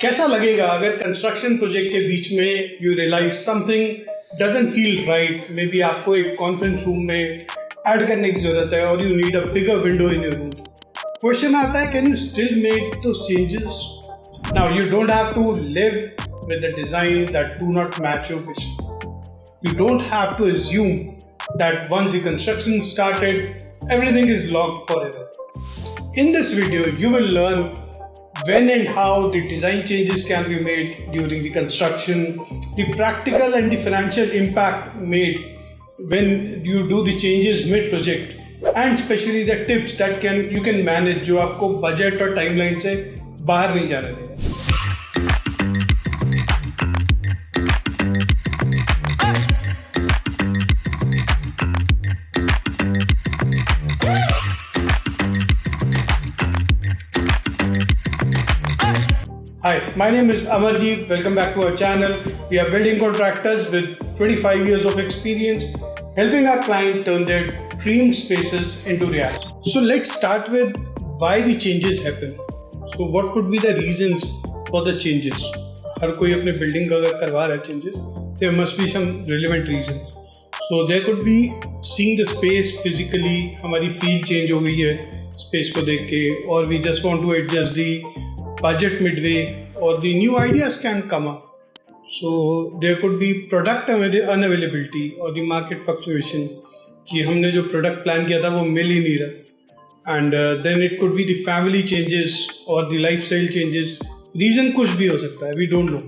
कैसा लगेगा अगर कंस्ट्रक्शन प्रोजेक्ट के बीच में you realise something doesn't feel right, maybe आपको एक कॉन्फ्रेंस रूम में ऐड करने की जरूरत है और you need a bigger window in your room. Question आता है, can you still make those changes? Now you don't have to live with the design that do not match your vision. You don't have to assume that once the construction started, everything is locked forever. In this video, you will learn when and how the design changes can be made during the construction, the practical and the financial impact made when you do the changes mid-project, and especially the tips that you can manage जो आपको budget और timeline से बाहर नहीं जाने देगा. Hi, my name is Amardeep. Welcome back to our channel. We are building contractors with 25 years of experience, helping our client turn their dream spaces into reality. So let's start with why the changes happen. So what could be the reasons for the changes? हर कोई अपने building का अगर करवा रहा है changes, there must be some relevant reasons. So there could be seeing the space physically, हमारी feel change हो गई है space को देख के, or we just want to adjust the budget midway, or the new ideas can come up. So there could be product unavailability or the market fluctuation कि हमने जो product plan किया था वो मिल ही नहीं रहा. And then it could be the family changes or the lifestyle changes. Reason कुछ भी हो सकता है, we don't know.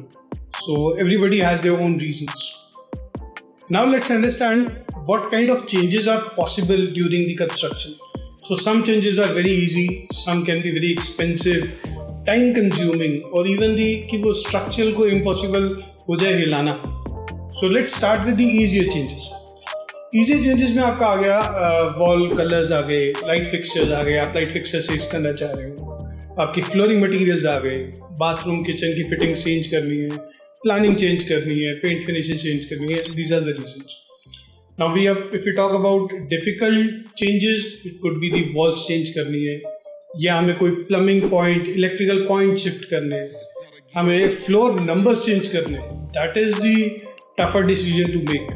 So everybody has their own reasons. Now let's understand what kind of changes are possible during the construction. So some changes are very easy, some can be very expensive, time consuming, और even the कि वो structure को impossible हो जाए हिलाना. So let's start with the easier changes. Easier changes में आपका आ गया वॉल कलर्स आ गए, लाइट फिक्सचर्स आ गए, आप लाइट फिक्सचर चेंज करना चाह रहे हो, आपकी फ्लोरिंग मटेरियल्स आ गए, बाथरूम किचन की फिटिंग चेंज करनी है, प्लानिंग चेंज करनी है, पेंट फिनिशेस चेंज करनी है. These are the reasons. Now we have, if you talk about difficult changes, it could be the walls change करनी है, या हमें कोई plumbing point, electrical point shift करने हैं, हमें फ्लोर नंबर्स चेंज करने हैं. That is the tougher decision to make.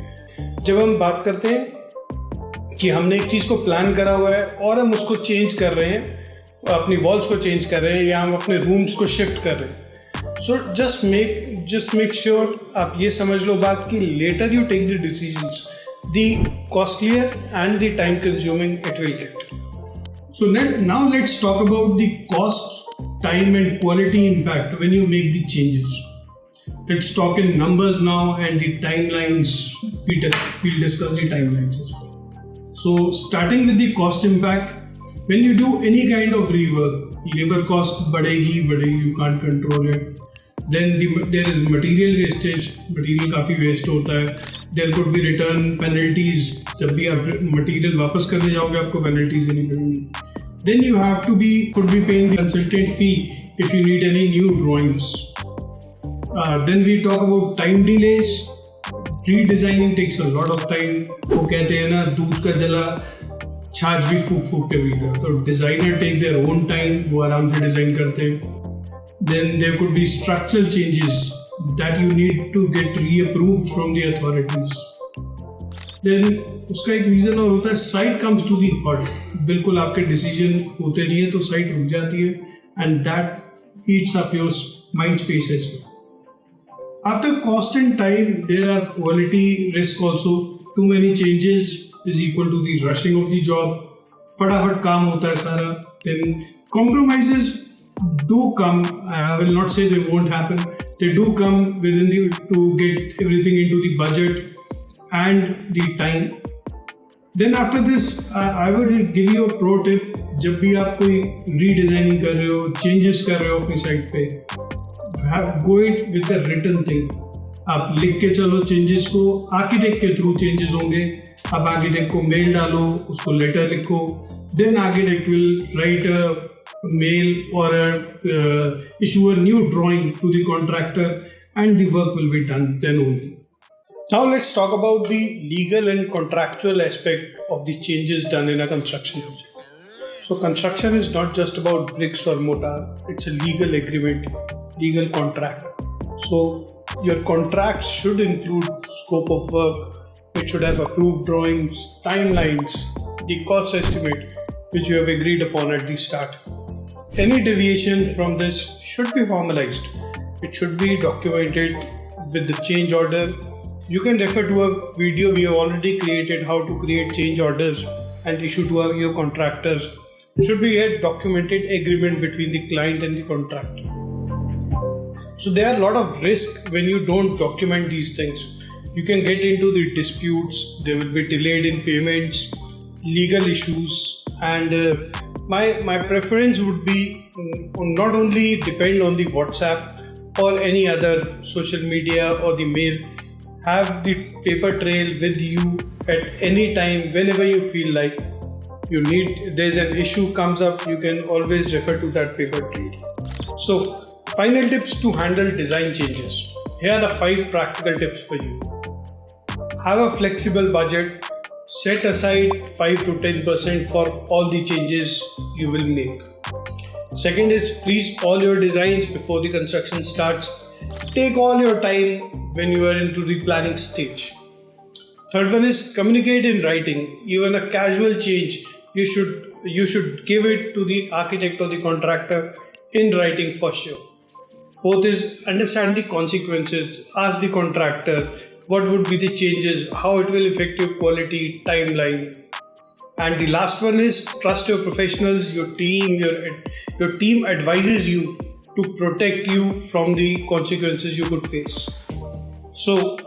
जब हम बात करते हैं कि हमने एक चीज़ को प्लान करा हुआ है और हम उसको चेंज कर रहे हैं, अपनी वॉल्स को चेंज कर रहे हैं, या हम अपने रूम्स को शिफ्ट कर रहे हैं, सो जस्ट मेक श्योर आप ये समझ लो बात कि later you take the decisions, the costlier and the time consuming it will get. So now let's talk about the cost, time and quality impact when you make the changes. Let's talk in numbers now and the timelines. We'll discuss the timelines as well. So starting with the cost impact, when you do any kind of rework, labor cost बढ़ेगी, you can't control it. Then there is material wastage, material काफ़ी waste होता है. There could be return penalties, जब भी आप material वापस करने जाओगे आपको penalties देनी पड़ेंगी. Then you could be paying the consultant fee if you need any new drawings. Then we talk about time delays. Redesigning takes a lot of time. वो कहते हैं ना, दूध का जला छाछ भी फूक के पीता. तो designer take their own time, वो आराम से डिजाइन करते हैं. Then there could be structural changes that you need to get reapproved from the authorities. Then उसका एक रीज़न और होता है, site comes to the halt. बिल्कुल आपके डिसीजन होते नहीं है तो साइट रुक जाती है, and that eats up your mind space as well. After cost and time there are quality risk also. Too many changes is equal to the rushing of the job. फटाफट काम होता है सारा. Then compromises do come. I will not say they won't happen. They do come to get everything into the budget and the time. Then after this, I will give you a pro tip. जब भी आप कोई redesigning कर रहे हो, changes कर रहे हो अपनी साइट पे, go it with a written thing. आप लिख के चलो changes को. आर्किटेक्ट के थ्रू changes होंगे. आप आर्किटेक्ट को मेल डालो, उसको लेटर लिखो. Then architect will write a mail or issue a new drawing to the contractor, and the work will be done then only. Now let's talk about the legal and contractual aspect of the changes done in a construction project. So construction is not just about bricks or mortar, it's a legal agreement. legal contract. So your contracts should include scope of work, it should have approved drawings, timelines, the cost estimate which you have agreed upon at the start. Any deviation from this should be formalized. It should be documented with the change order. You can refer to a video we have already created, how to create change orders and issue to your contractors. It should be a documented agreement between the client and the contractor. So there are a lot of risks when you don't document these things. You can get into the disputes, there will be delayed in payments, legal issues, and my preference would be not only depend on the WhatsApp or any other social media or the mail. Have the paper trail with you at any time whenever you feel like there's an issue comes up, you can always refer to that paper trail. So final tips to handle design changes. Here are the 5 practical tips for you. Have a flexible budget. Set aside 5 to 10% for all the changes you will make. Second is freeze all your designs before the construction starts. Take all your time when you are into the planning stage. Third one is communicate in writing. Even a casual change, you should give it to the architect or the contractor in writing for sure. Fourth is understand the consequences. Ask the contractor what would be the changes, how it will affect your quality, timeline. And the last one is trust your professionals, your team. Your team advises you to protect you from the consequences you could face. So,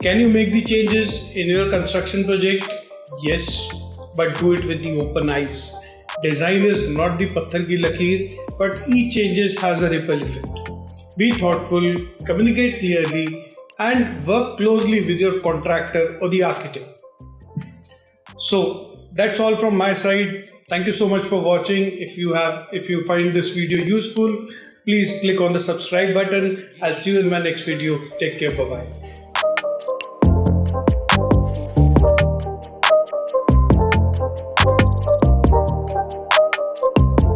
can you make the changes in your construction project? Yes, but do it with the open eyes. Design is not the patthar ki lakeer, but each changes has a ripple effect. Be thoughtful, communicate clearly, and work closely with your contractor or the architect. So that's all from my side. Thank you so much for watching. If you find this video useful, please click on the subscribe button. I'll see you in my next video. Take care. Bye bye.